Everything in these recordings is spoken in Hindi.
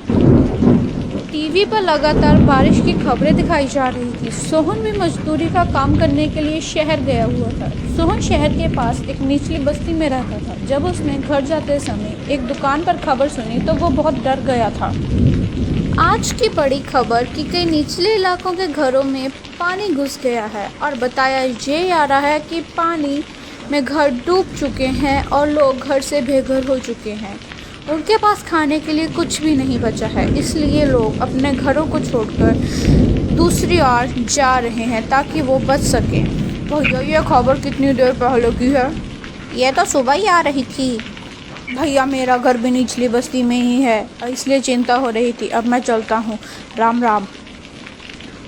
टीवी पर लगातार बारिश की खबरें दिखाई जा रही थी। सोहन भी मजदूरी का काम करने के लिए शहर गया हुआ था। सोहन शहर के पास एक निचली बस्ती में रहता था। जब उसने घर जाते समय एक दुकान पर खबर सुनी तो वो बहुत डर गया था। आज की बड़ी खबर कि कई निचले इलाकों के घरों में पानी घुस गया है और बताया ये जा रहा है कि पानी में घर डूब चुके हैं और लोग घर से बेघर हो चुके हैं। उनके पास खाने के लिए कुछ भी नहीं बचा है, इसलिए लोग अपने घरों को छोड़कर दूसरी ओर जा रहे हैं ताकि वो बच सकें। भैया ये खबर कितनी देर पहले की है? ये तो सुबह ही आ रही थी। भैया मेरा घर भी निचली बस्ती में ही है, इसलिए चिंता हो रही थी। अब मैं चलता हूँ। राम राम।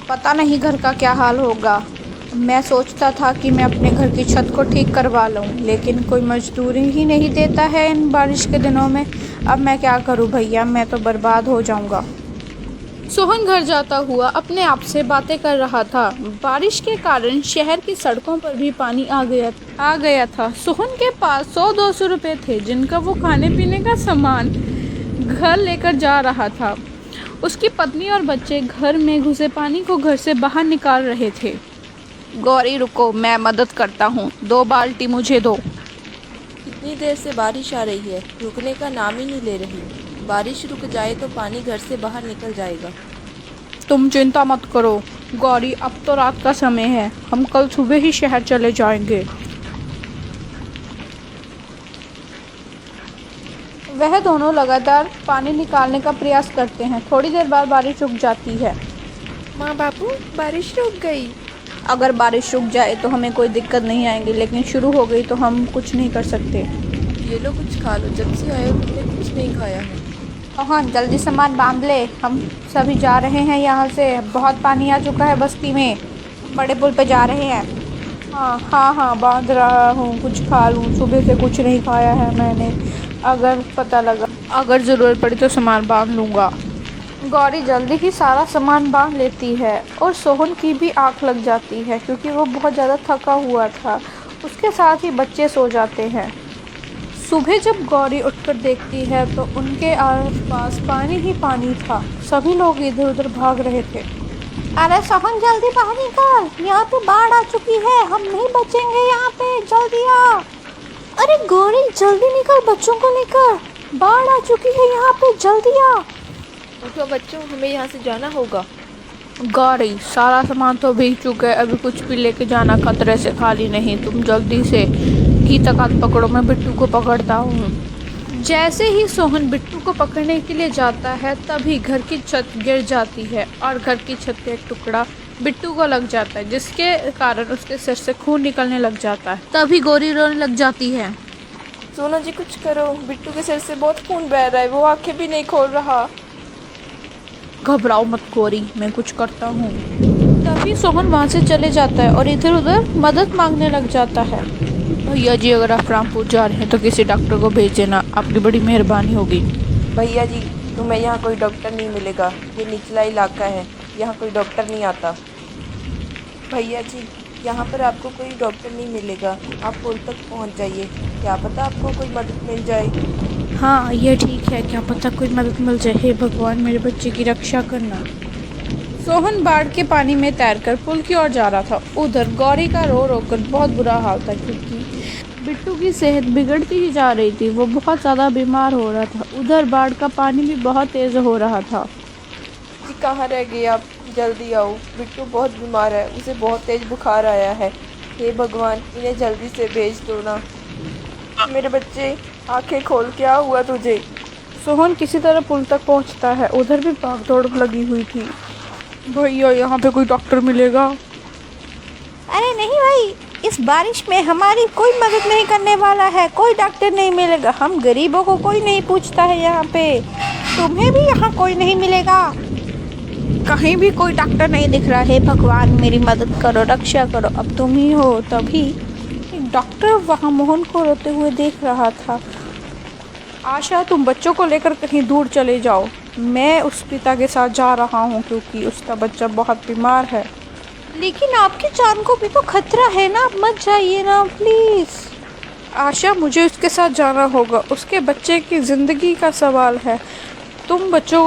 पता नहीं घर का क्या हाल होगा। मैं सोचता था कि मैं अपने घर की छत को ठीक करवा लूँ, लेकिन कोई मजदूरी ही नहीं देता है इन बारिश के दिनों में। अब मैं क्या करूँ भैया, मैं तो बर्बाद हो जाऊँगा। सोहन घर जाता हुआ अपने आप से बातें कर रहा था। बारिश के कारण शहर की सड़कों पर भी पानी आ गया था। सोहन के पास 100-200 रुपए थे, जिनका वो खाने पीने का सामान घर लेकर जा रहा था। उसकी पत्नी और बच्चे घर में घुसे पानी को घर से बाहर निकाल रहे थे। गौरी रुको, मैं मदद करता हूँ, 2 बाल्टी मुझे दो। कितनी देर से बारिश आ रही है, रुकने का नाम ही नहीं ले रही। बारिश रुक जाए तो पानी घर से बाहर निकल जाएगा। तुम चिंता मत करो गौरी, अब तो रात का समय है, हम कल सुबह ही शहर चले जाएंगे। वह दोनों लगातार पानी निकालने का प्रयास करते हैं। थोड़ी देर बाद बारिश रुक जाती है। माँ बापू, बारिश रुक गई। अगर बारिश रुक जाए तो हमें कोई दिक्कत नहीं आएगी, लेकिन शुरू हो गई तो हम कुछ नहीं कर सकते। ये लो कुछ खा लो, जब से आए हो तुमने कुछ नहीं खाया है। हाँ, जल्दी सामान बांध ले, हम सभी जा रहे हैं यहाँ से। बहुत पानी आ चुका है बस्ती में, बड़े पुल पे जा रहे हैं। हाँ, बांध रहा हूँ, कुछ खा लूँ, सुबह से कुछ नहीं खाया है मैंने। अगर ज़रूरत पड़ी तो सामान बांध लूँगा। गौरी जल्दी ही सारा सामान बांध लेती है और सोहन की भी आँख लग जाती है, क्योंकि वो बहुत ज़्यादा थका हुआ था। उसके साथ ही बच्चे सो जाते हैं। सुबह जब गौरी उठकर देखती है तो उनके आसपास पानी ही पानी था। सभी लोग इधर उधर भाग रहे थे। अरे सोहन जल्दी बाहर निकल, यहाँ पे बाढ़ आ चुकी है, हम नहीं बचेंगे यहाँ पे, जल्दी आ। अरे गौरी जल्दी निकल, बच्चों को लेकर, बाढ़ आ चुकी है यहाँ पे, जल्दी आ। उठो बच्चों, हमें यहाँ से जाना होगा। गौरी सारा सामान तो भीग चुका है, अभी कुछ भी लेके जाना खतरे से खाली नहीं। तुम जल्दी से की तकात पकड़ो, मैं बिट्टू को पकड़ता हूँ। जैसे ही सोहन बिट्टू को पकड़ने के लिए जाता है तभी घर की छत गिर जाती है और घर की छत का एक टुकड़ा बिट्टू को लग जाता है, जिसके कारण उसके सिर से खून निकलने लग जाता है। तभी गौरी रोने लग जाती है। सोना जी कुछ करो, बिट्टू के सिर से बहुत खून बह रहा है, वो आंखें भी नहीं खोल रहा। घबराओ मत गौरी, मैं कुछ करता हूँ। तभी सोहन वहाँ से चले जाता है और इधर उधर मदद मांगने लग जाता है। भैया जी अगर आप रामपुर जा रहे हैं तो किसी डॉक्टर को भेज देना, आपकी बड़ी मेहरबानी होगी। भैया जी तुम्हें यहाँ कोई डॉक्टर नहीं मिलेगा, ये निचला इलाका है, यहाँ कोई डॉक्टर नहीं आता। भैया जी यहाँ पर आपको कोई डॉक्टर नहीं मिलेगा, आप पुल तक पहुँच जाइए, क्या पता आपको कोई मदद मिल जाए। हाँ ये ठीक है, क्या पता कोई मदद मिल जाए। हे भगवान मेरे बच्चे की रक्षा करना। सोहन बाढ़ के पानी में तैरकर पुल की ओर जा रहा था। उधर गौरी का रो रो कर बहुत बुरा हाल था, क्योंकि बिट्टू की सेहत बिगड़ती ही जा रही थी, वो बहुत ज़्यादा बीमार हो रहा था। उधर बाढ़ का पानी भी बहुत तेज़ हो रहा था। जी कहाँ रह गए आप, जल्दी आओ, बिट्टू बहुत बीमार है, उसे बहुत तेज़ बुखार आया है। हे भगवान इन्हें जल्दी से भेज दो ना। मेरे बच्चे आंखें खोल, क्या हुआ तुझे? सोहन किसी तरह पुल तक पहुंचता है। उधर भी भाग दौड़ लगी हुई थी। भैया यहाँ पे कोई डॉक्टर मिलेगा? अरे नहीं भाई, इस बारिश में हमारी कोई मदद नहीं करने वाला है, कोई डॉक्टर नहीं मिलेगा। हम गरीबों को कोई नहीं पूछता है यहाँ पे। तुम्हें भी यहाँ कोई नहीं मिलेगा, कहीं भी कोई डॉक्टर नहीं दिख रहा है। भगवान मेरी मदद करो, रक्षा करो, अब तुम ही हो। तभी एक डॉक्टर वहाँ मोहन को रोते हुए देख रहा था। आशा तुम बच्चों को लेकर कहीं दूर चले जाओ, मैं उस पिता के साथ जा रहा हूँ, क्योंकि उसका बच्चा बहुत बीमार है। लेकिन आपकी जान को भी तो खतरा है ना, आप मत जाइए ना प्लीज़। आशा मुझे उसके साथ जाना होगा, उसके बच्चे की ज़िंदगी का सवाल है। तुम बच्चों